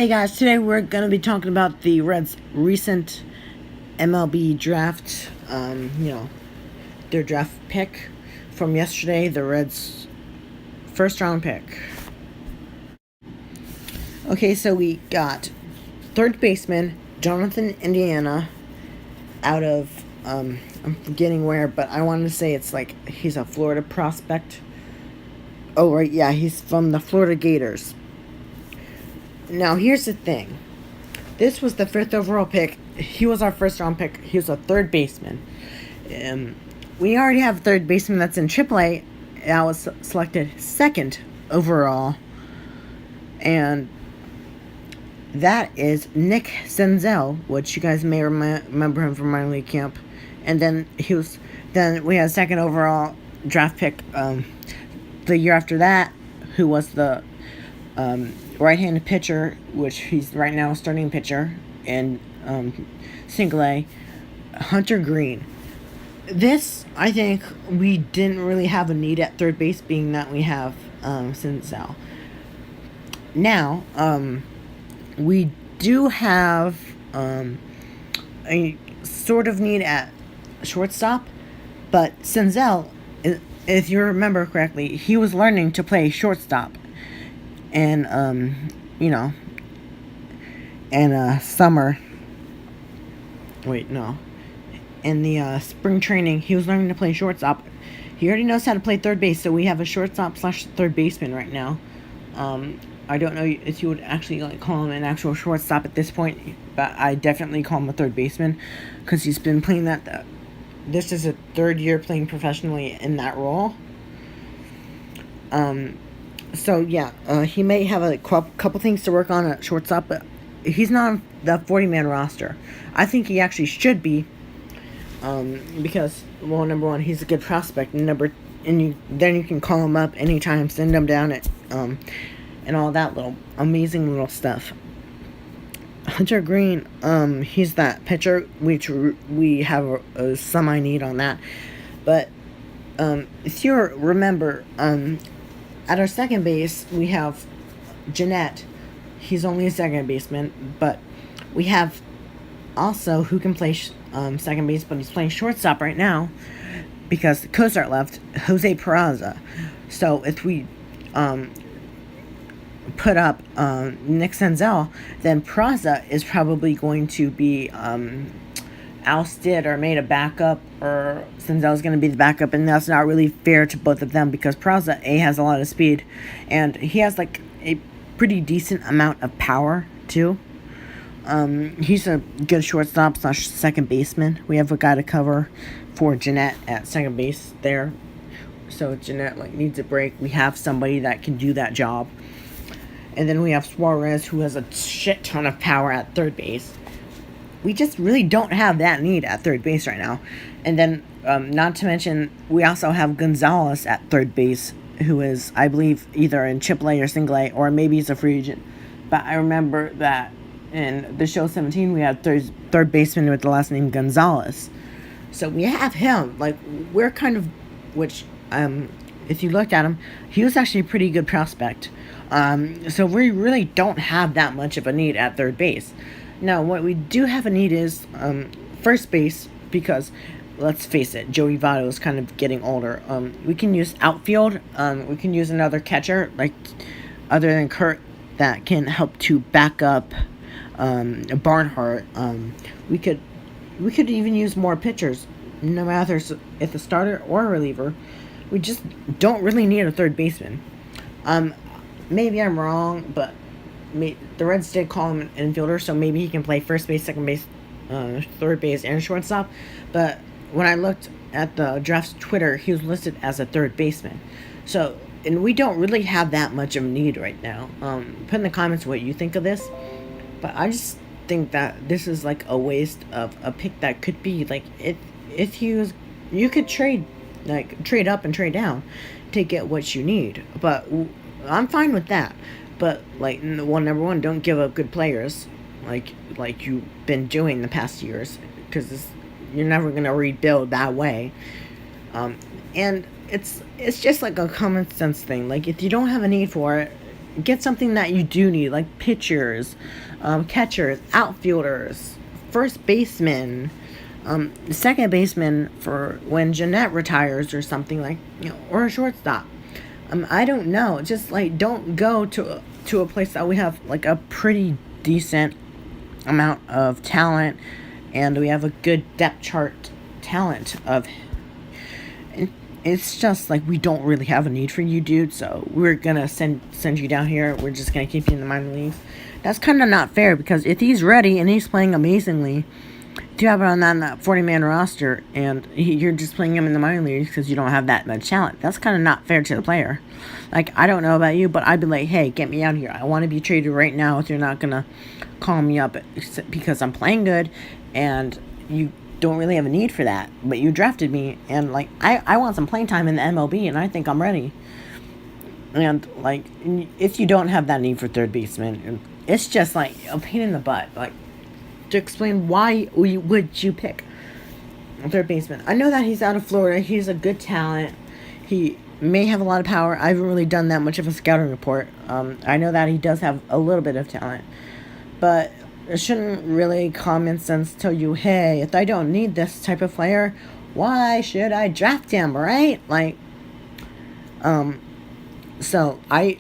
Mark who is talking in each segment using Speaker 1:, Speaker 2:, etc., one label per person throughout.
Speaker 1: Hey guys, today we're going to be talking about the Reds' recent MLB draft, their draft pick from yesterday, the Reds' first round pick. Okay, so we got third baseman Jonathan Indiana out of, I'm forgetting where, but I wanted to say it's like he's a Florida prospect. Oh, right, yeah, he's from the Florida Gators. Now, here's the thing. This was the fifth overall pick. He was our first round pick. He was a third baseman. We already have a third baseman that's in AAA. I was selected second overall. And that is Nick Senzel, which you guys may remember him from minor league camp. And then we had a second overall draft pick the year after that, who was the right-handed pitcher, which he's right now a starting pitcher in single A, Hunter Green. This, I think, we didn't really have a need at third base, being that we have Senzel. Now, we do have a sort of need at shortstop, but Senzel, if you remember correctly, he was learning to play shortstop. And summer. Wait, no. In the spring training, he was learning to play shortstop. He already knows how to play third base, so we have a shortstop / third baseman right now. I don't know if you would actually call him an actual shortstop at this point, but I definitely call him a third baseman because he's been playing that. This is a third year playing professionally in that role. So, yeah, he may have a couple things to work on at shortstop, but he's not on the 40-man roster. I think he actually should be, because, well, number one, he's a good prospect, and then you can call him up anytime, send him down at, and all that amazing little stuff. Hunter Green, he's that pitcher, which we have a semi-need on that, but, if you remember, at our second base, we have Jeanette. He's only a second baseman, but we have also who can play second base, but he's playing shortstop right now because Cozart left, Jose Peraza. So if we put up Nick Senzel, then Peraza is probably going to be ousted or made a backup, or Senzel's going to be the backup, and that's not really fair to both of them because Peraza has a lot of speed, and he has a pretty decent amount of power too. He's a good shortstop / second baseman. We have a guy to cover for Jeanette at second base there, so if Jeanette needs a break, we have somebody that can do that job. And then we have Suarez, who has a shit ton of power at third base. We just really don't have that need at third base right now. And then, not to mention, we also have Gonzalez at third base, who is, I believe, either in AAA or single A, or maybe he's a free agent. But I remember that in the show 17, we had third baseman with the last name Gonzalez. So we have him. We're kind of, which, if you looked at him, he was actually a pretty good prospect. So we really don't have that much of a need at third base. Now, what we do have a need is first base, because, let's face it, Joey Votto is kind of getting older. We can use outfield. We can use another catcher, other than Kurt, that can help to back up Barnhart. We could even use more pitchers, no matter if a starter or a reliever. We just don't really need a third baseman. Maybe I'm wrong, but the Reds did call him an infielder, so maybe he can play first base, second base, third base, and shortstop. But when I looked at the draft's Twitter, he was listed as a third baseman. So, and we don't really have that much of a need right now. Put in the comments what you think of this. But I just think that this is a waste of a pick that could be if you could trade up and trade down to get what you need. But I'm fine with that. But number one, don't give up good players like you've been doing the past years, because you're never gonna rebuild that way. And it's just a common sense thing. If you don't have a need for it, get something that you do need, like pitchers, catchers, outfielders, first baseman, second baseman for when Jeanette retires or something, like, or a shortstop. I don't know. Just like, don't go to a place that we have like a pretty decent amount of talent, and we have a good depth chart talent of. It's just like we don't really have a need for you, dude. So we're gonna send you down here. We're just gonna keep you in the minor leagues. That's kind of not fair, because if he's ready and he's playing amazingly, to have it on that 40-man roster, and you're just playing him in the minor leagues because you don't have that much talent. That's kind of not fair to the player. Like, I don't know about you, but I'd be like, hey, get me out of here. I want to be traded right now if you're not going to call me up because I'm playing good and you don't really have a need for that. But you drafted me, and, like, I want some playing time in the MLB, and I think I'm ready. And, like, if you don't have that need for third baseman, it's just, like, a pain in the butt. Like, to explain why would you pick a third baseman. I know that he's out of Florida. He's a good talent. He may have a lot of power. I haven't really done that much of a scouting report. I know that he does have a little bit of talent. But it shouldn't really common sense tell you, hey, if I don't need this type of player, why should I draft him, right? Like, so I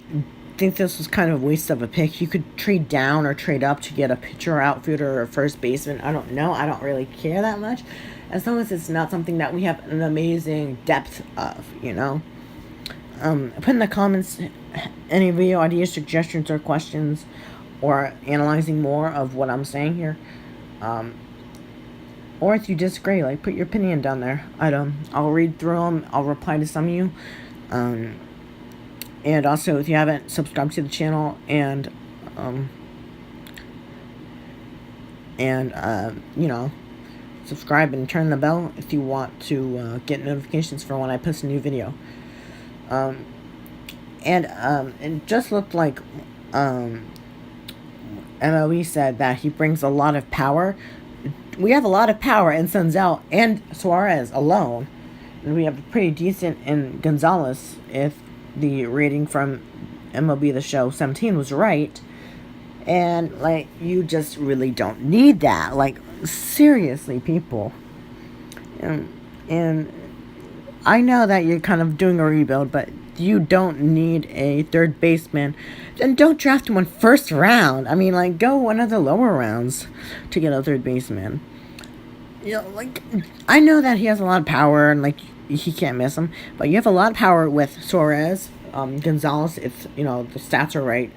Speaker 1: think this was kind of a waste of a pick. You could trade down or trade up to get a pitcher, outfielder, or first baseman. I don't know. I don't really care that much, as long as it's not something that we have an amazing depth of, Put in the comments any video ideas, suggestions, or questions, or analyzing more of what I'm saying here. Or if you disagree, like, put your opinion down there. I'll read through them. I'll reply to some of you. And also, if you haven't subscribed to the channel and subscribe and turn the bell if you want to get notifications for when I post a new video. It just looked like MLB said that he brings a lot of power. We have a lot of power in Senzel and Suarez alone, and we have pretty decent in Gonzalez if the rating from MLB The Show 17 was right. And, like, you just really don't need that. Like, seriously, people. And I know that you're kind of doing a rebuild, but you don't need a third baseman. Then don't draft him in first round. I mean, like, go one of the lower rounds to get a third baseman. Like, I know that he has a lot of power and, like, he can't miss him, but you have a lot of power with Suarez, Gonzalez, if, the stats are right,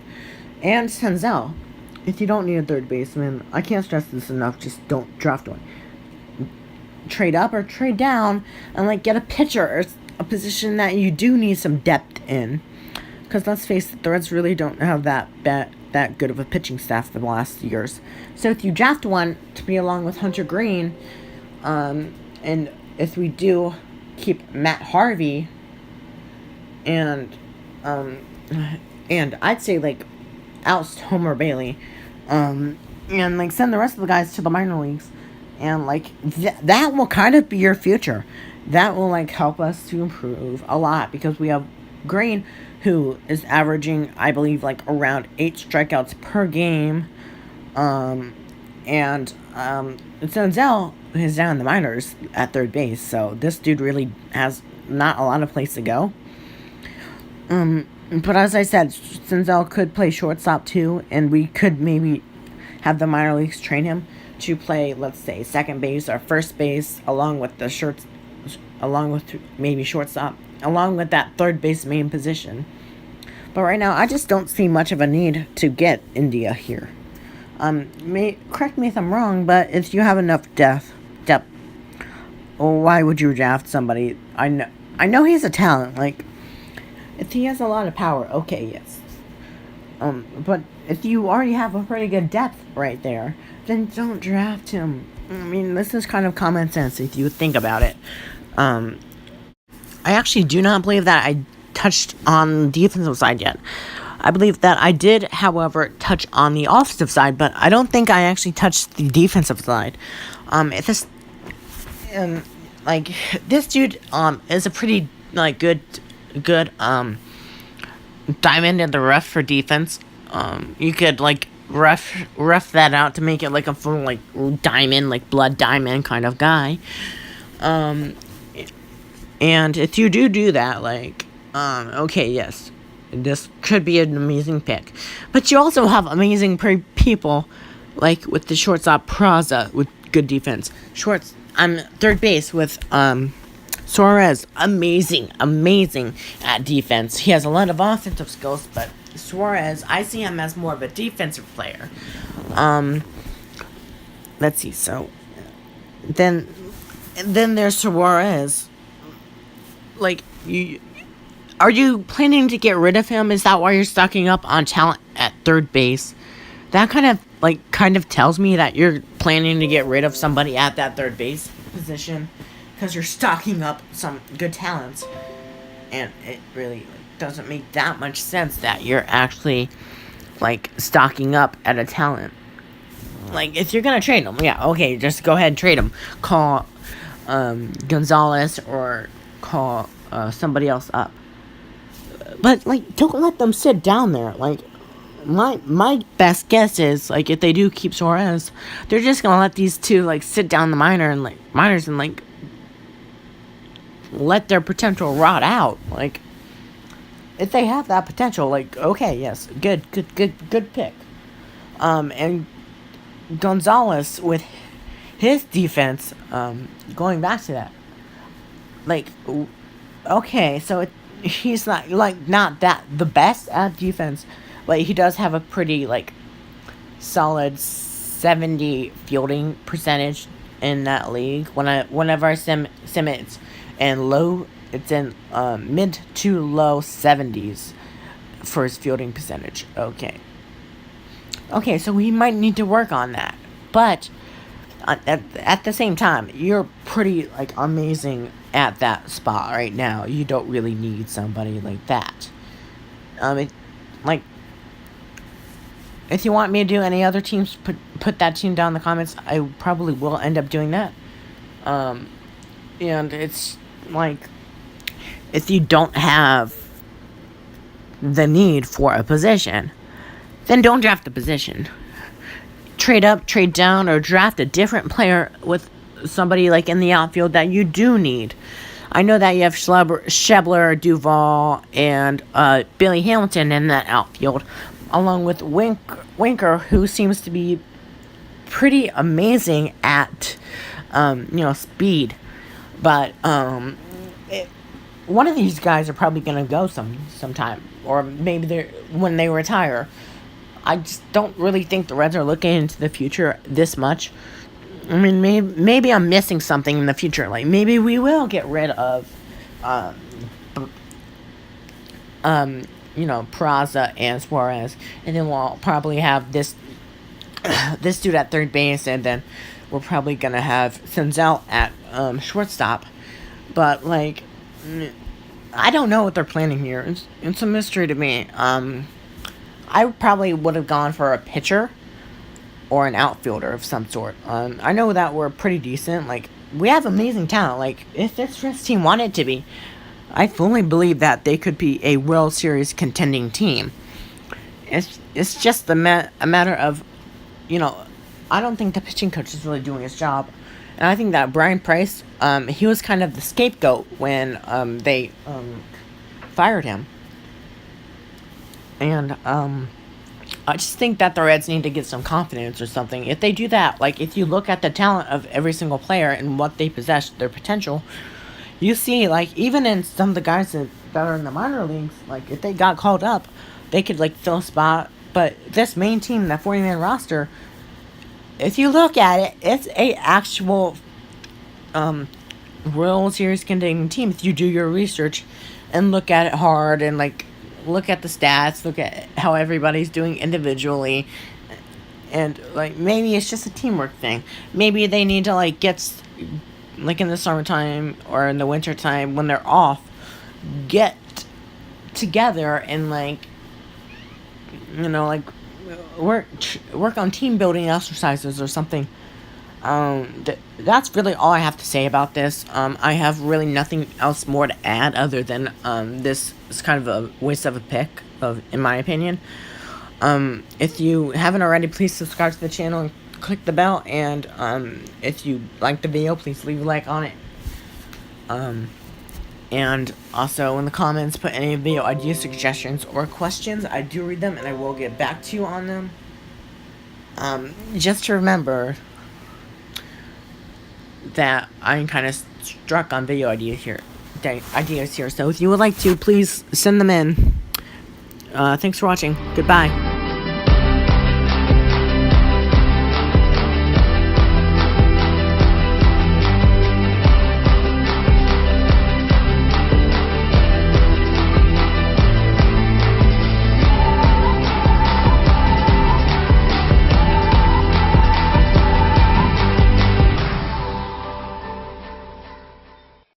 Speaker 1: and Senzel. If you don't need a third baseman, I can't stress this enough, just don't draft one. Trade up or trade down and, like, get a pitcher or a position that you do need some depth in. Because let's face it, the Reds really don't have that good of a pitching staff for the last years. So if you draft one to be along with Hunter Green, and if we do keep Matt Harvey, and I'd say, like, oust Homer Bailey, and, like, send the rest of the guys to the minor leagues, and, like, that will kind of be your future. That will, like, help us to improve a lot, because we have Green, who is averaging, I believe, like, around 8 strikeouts per game, and Senzel is down in the minors at third base, so this dude really has not a lot of place to go. But as I said, Senzel could play shortstop too, and we could maybe have the minor leagues train him to play, let's say, second base or first base, along with maybe shortstop, along with that third base main position. But right now, I just don't see much of a need to get India here. Correct me if I'm wrong, but if you have enough depth, why would you draft somebody? I know he has a talent. Like, if he has a lot of power, okay, yes. But if you already have a pretty good depth right there, then don't draft him. I mean, this is kind of common sense if you think about it. I actually do not believe that I touched on the defensive side yet. I believe that I did, however, touch on the offensive side, but I don't think I actually touched the defensive side. This dude is a pretty, like, good diamond in the rough for defense. You could like rough that out to make it like a full like diamond, like blood diamond kind of guy. Um, and if you do that, like, okay, yes, this could be an amazing pick. But you also have amazing people, like with the shortstop Praza with good defense. Third base with Suarez, amazing at defense. He has a lot of offensive skills, but Suarez, I see him as more of a defensive player. Um, let's see. So then there's Suarez. Like, are you planning to get rid of him? Is that why you're stocking up on talent at third base? That kind of tells me that you're planning to get rid of somebody at that third base position because you're stocking up some good talents, and it really doesn't make that much sense that you're actually like stocking up at a talent. Like, if you're gonna trade them, yeah, okay, just go ahead and trade them. Call Gonzalez or call somebody else up. But like, don't let them sit down there. Like, my best guess is like if they do keep Suarez, they're just gonna let these two like sit down the minors and like let their potential rot out. Like, if they have that potential, like, okay, yes, good pick. And Gonzalez with his defense, going back to that, like, okay, so he's not that the best at defense, but he does have a pretty like solid 70 fielding percentage in that league. Whenever I sim it, and it's in mid to low 70s for his fielding percentage. Okay, so we might need to work on that, but at the same time, you're pretty like amazing at that spot right now. You don't really need somebody like that. Like, if you want me to do any other teams, put that team down in the comments. I probably will end up doing that. And it's like, if you don't have the need for a position, then don't draft the position. Trade up, trade down, or draft a different player with somebody like in the outfield that you do need. I know that you have Schebler, Duvall, and Billy Hamilton in that outfield, along with Winker, who seems to be pretty amazing at speed. But one of these guys are probably gonna go sometime, or maybe when they retire. I just don't really think the Reds are looking into the future this much. I mean, maybe I'm missing something in the future. Like, maybe we will get rid of, Peraza and Suarez, and then we'll probably have this dude at third base, and then we're probably gonna have Senzel at shortstop. But like, I don't know what they're planning here. It's a mystery to me. I probably would have gone for a pitcher or an outfielder of some sort. I know that we're pretty decent. Like, we have amazing talent. Like, if this Reds team wanted to be, I fully believe that they could be a World Series contending team. It's just a matter of, I don't think the pitching coach is really doing his job. And I think that Brian Price, he was kind of the scapegoat when they fired him. And I just think that the Reds need to get some confidence or something. If they do that, like, if you look at the talent of every single player and what they possess, their potential, you see, like, even in some of the guys that are in the minor leagues, like, if they got called up, they could, like, fill a spot. But this main team, that 40-man roster, if you look at it, it's a actual World Series contending team if you do your research and look at it hard and, like, look at the stats, look at how everybody's doing individually, and like, maybe it's just a teamwork thing. Maybe they need to like get, like, in the summertime or in the wintertime when they're off, get together and like, like work on team building exercises or something. That's really all I have to say about this. I have really nothing else more to add other than this is kind of a waste of a pick, in my opinion. If you haven't already, please subscribe to the channel and click the bell. And if you like the video, please leave a like on it. And also in the comments, put any video ideas, suggestions, or questions. I do read them, and I will get back to you on them. Just to remember that I'm kind of struck on video ideas here. So if you would like to, please send them in. Thanks for watching. Goodbye.